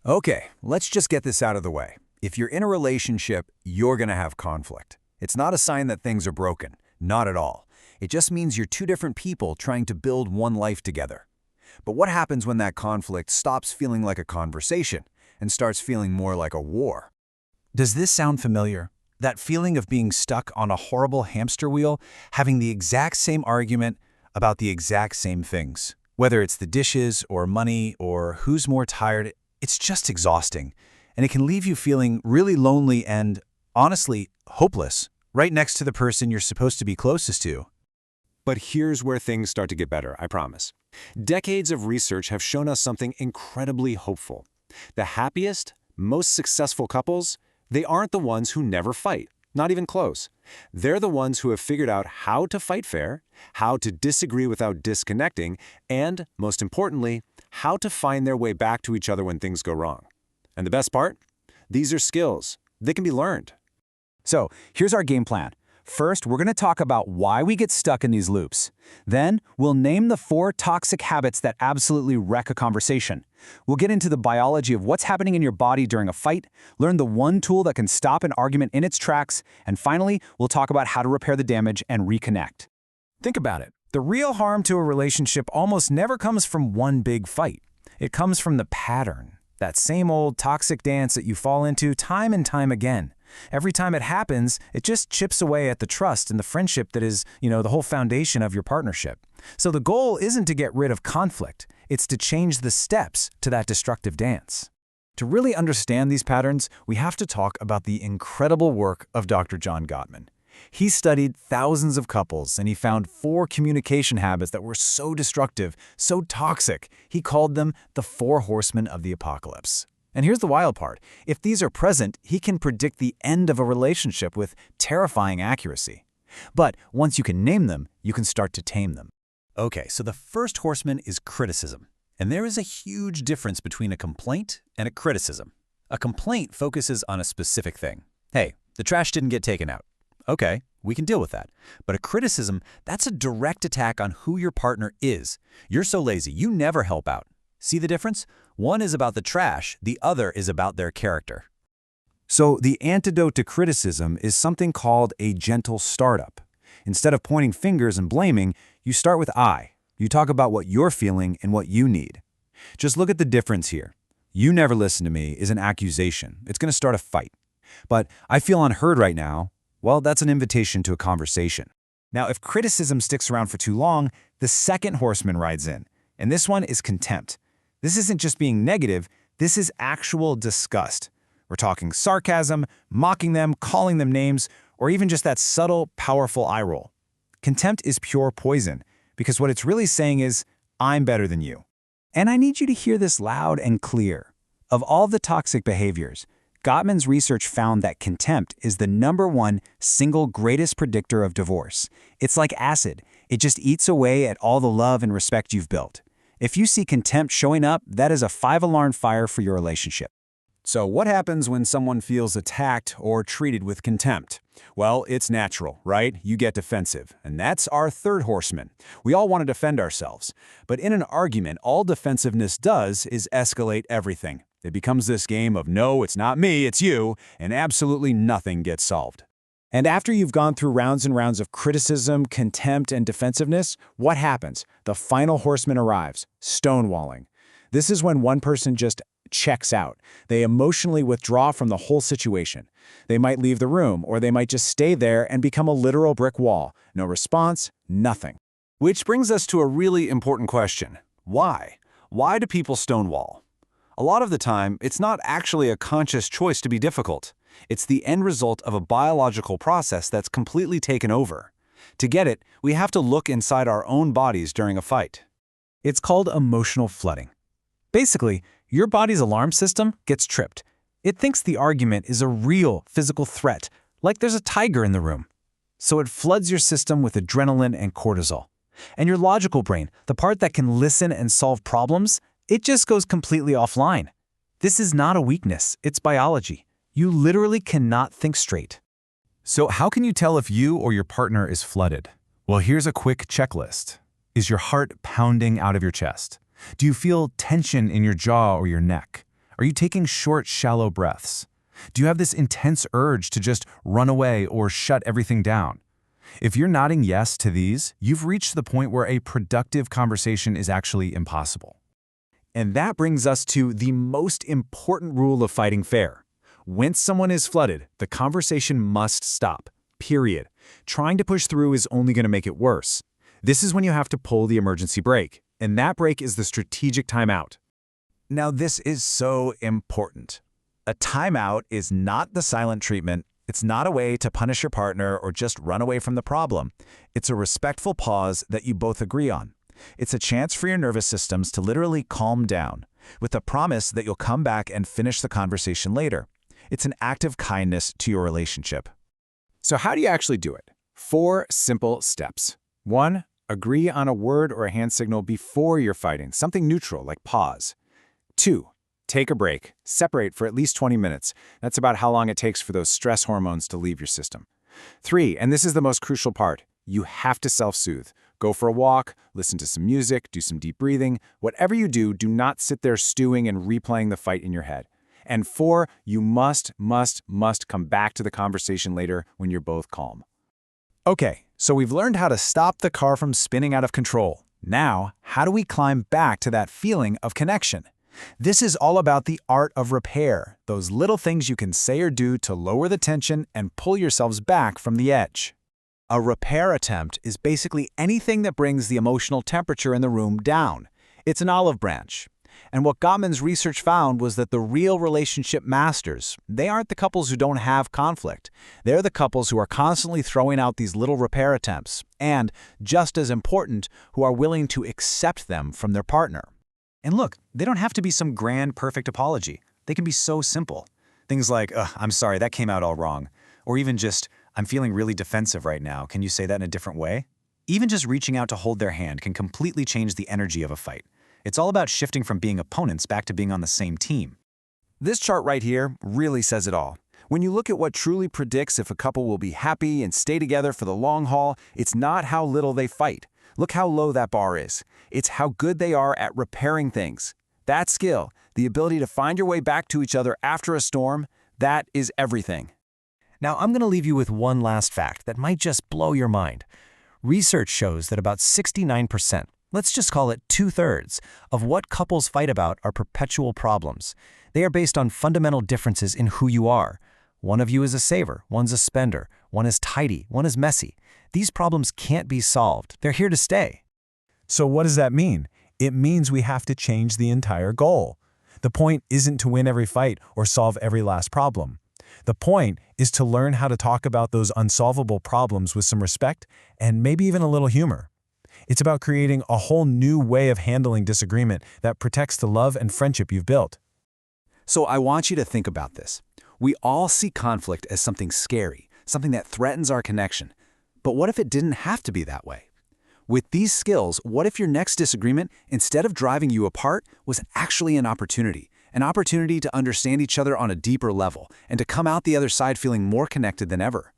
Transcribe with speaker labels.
Speaker 1: Okay, let's just get this out of the way. If you're in a relationship, you're going to have conflict. It's not a sign that things are broken. Not at all. It just means you're two different people trying to build one life together. But what happens when that conflict stops feeling like a conversation and starts feeling more like a war?
Speaker 2: Does this sound familiar? That feeling of being stuck on a horrible hamster wheel, having the exact same argument about the exact same things. Whether it's the dishes or money or who's more tired, it's just exhausting. And it can leave you feeling really lonely and, honestly, hopeless, right next to the person you're supposed to be closest to.
Speaker 3: But here's where things start to get better, I promise. Decades of research have shown us something incredibly hopeful. The happiest, most successful couples, they aren't the ones who never fight, not even close. They're the ones who have figured out how to fight fair, how to disagree without disconnecting, and, most importantly, how to find their way back to each other when things go wrong. And the best part? These are skills. They can be learned.
Speaker 2: So, here's our game plan. First, we're going to talk about why we get stuck in these loops. Then, we'll name the 4 toxic habits that absolutely wreck a conversation. We'll get into the biology of what's happening in your body during a fight, learn the one tool that can stop an argument in its tracks, and finally, we'll talk about how to repair the damage and reconnect. Think about it. The real harm to a relationship almost never comes from one big fight. It comes from the pattern, that same old toxic dance that you fall into time and time again. Every time it happens, it just chips away at the trust and the friendship that is, the whole foundation of your partnership. So the goal isn't to get rid of conflict. It's to change the steps to that destructive dance. To really understand these patterns, we have to talk about the incredible work of Dr. John Gottman. He studied thousands of couples, and he found 4 communication habits that were so destructive, so toxic, he called them the 4 horsemen of the apocalypse. And here's the wild part. If these are present, he can predict the end of a relationship with terrifying accuracy. But once you can name them, you can start to tame them. Okay, so the first horseman is criticism. And there is a huge difference between a complaint and a criticism. A complaint focuses on a specific thing. Hey, the trash didn't get taken out. Okay, we can deal with that. But a criticism, that's a direct attack on who your partner is. You're so lazy, you never help out. See the difference? One is about the trash, the other is about their character. So the antidote to criticism is something called a gentle startup. Instead of pointing fingers and blaming, you start with I. You talk about what you're feeling and what you need. Just look at the difference here. You never listen to me is an accusation. It's going to start a fight. But I feel unheard right now. Well, that's an invitation to a conversation. Now, if criticism sticks around for too long, the second horseman rides in. And this one is contempt. This isn't just being negative, this is actual disgust. We're talking sarcasm, mocking them, calling them names, or even just that subtle, powerful eye roll. Contempt is pure poison, because what it's really saying is, I'm better than you. And I need you to hear this loud and clear. Of all the toxic behaviors, Gottman's research found that contempt is the #1 single greatest predictor of divorce. It's like acid. It just eats away at all the love and respect you've built. If you see contempt showing up, that is a 5-alarm fire for your relationship.
Speaker 3: So what happens when someone feels attacked or treated with contempt? Well, it's natural, right? You get defensive, and that's our third horseman. We all want to defend ourselves. But in an argument, all defensiveness does is escalate everything. It becomes this game of no, it's not me, it's you, and absolutely nothing gets solved. And after you've gone through rounds and rounds of criticism, contempt, and defensiveness, what happens? The final horseman arrives, stonewalling. This is when one person just checks out. They emotionally withdraw from the whole situation. They might leave the room, or they might just stay there and become a literal brick wall. No response, nothing. Which brings us to a really important question. Why? Why do people stonewall? A lot of the time, it's not actually a conscious choice to be difficult. It's the end result of a biological process that's completely taken over. To get it, we have to look inside our own bodies during a fight.
Speaker 2: It's called emotional flooding. Basically, your body's alarm system gets tripped. It thinks the argument is a real physical threat, like there's a tiger in the room. So it floods your system with adrenaline and cortisol. And your logical brain, the part that can listen and solve problems, it just goes completely offline. This is not a weakness, it's biology. You literally cannot think straight. So how can you tell if you or your partner is flooded? Well, here's a quick checklist. Is your heart pounding out of your chest? Do you feel tension in your jaw or your neck?
Speaker 4: Are you taking short, shallow breaths? Do you have this intense urge to just run away or shut everything down? If you're nodding yes to these, you've reached the point where a productive conversation is actually impossible.
Speaker 2: And that brings us to the most important rule of fighting fair. Once someone is flooded, the conversation must stop. Period. Trying to push through is only going to make it worse. This is when you have to pull the emergency brake, and that brake is the strategic timeout.
Speaker 1: Now, this is so important. A timeout is not the silent treatment. It's not a way to punish your partner or just run away from the problem. It's a respectful pause that you both agree on. It's a chance for your nervous systems to literally calm down, with the promise that you'll come back and finish the conversation later. It's an act of kindness to your relationship.
Speaker 3: So how do you actually do it? 4 simple steps. 1. Agree on a word or a hand signal before you're fighting, something neutral like pause. 2. Take a break. Separate for at least 20 minutes. That's about how long it takes for those stress hormones to leave your system. 3, and this is the most crucial part, you have to self-soothe. Go for a walk, listen to some music, do some deep breathing. Whatever you do, do not sit there stewing and replaying the fight in your head. And 4, you must come back to the conversation later when you're both calm.
Speaker 2: Okay, so we've learned how to stop the car from spinning out of control. Now, how do we climb back to that feeling of connection? This is all about the art of repair, those little things you can say or do to lower the tension and pull yourselves back from the edge. A repair attempt is basically anything that brings the emotional temperature in the room down. It's an olive branch. And what Gottman's research found was that the real relationship masters, they aren't the couples who don't have conflict. They're the couples who are constantly throwing out these little repair attempts, and, just as important, who are willing to accept them from their partner. And look, they don't have to be some grand, perfect apology. They can be so simple. Things like, I'm sorry, that came out all wrong. Or even just, I'm feeling really defensive right now. Can you say that in a different way? Even just reaching out to hold their hand can completely change the energy of a fight. It's all about shifting from being opponents back to being on the same team.
Speaker 1: This chart right here really says it all. When you look at what truly predicts if a couple will be happy and stay together for the long haul, it's not how little they fight. Look how low that bar is. It's how good they are at repairing things. That skill, the ability to find your way back to each other after a storm, that is everything.
Speaker 5: Now, I'm going to leave you with one last fact that might just blow your mind. Research shows that about 69%, let's just call it 2/3, of what couples fight about are perpetual problems. They are based on fundamental differences in who you are. One of you is a saver, one's a spender, one is tidy, one is messy. These problems can't be solved. They're here to stay.
Speaker 4: So what does that mean? It means we have to change the entire goal. The point isn't to win every fight or solve every last problem. The point is to learn how to talk about those unsolvable problems with some respect and maybe even a little humor. It's about creating a whole new way of handling disagreement that protects the love and friendship you've built.
Speaker 2: So I want you to think about this. We all see conflict as something scary, something that threatens our connection. But what if it didn't have to be that way? With these skills, what if your next disagreement, instead of driving you apart, was actually an opportunity to understand each other on a deeper level and to come out the other side feeling more connected than ever?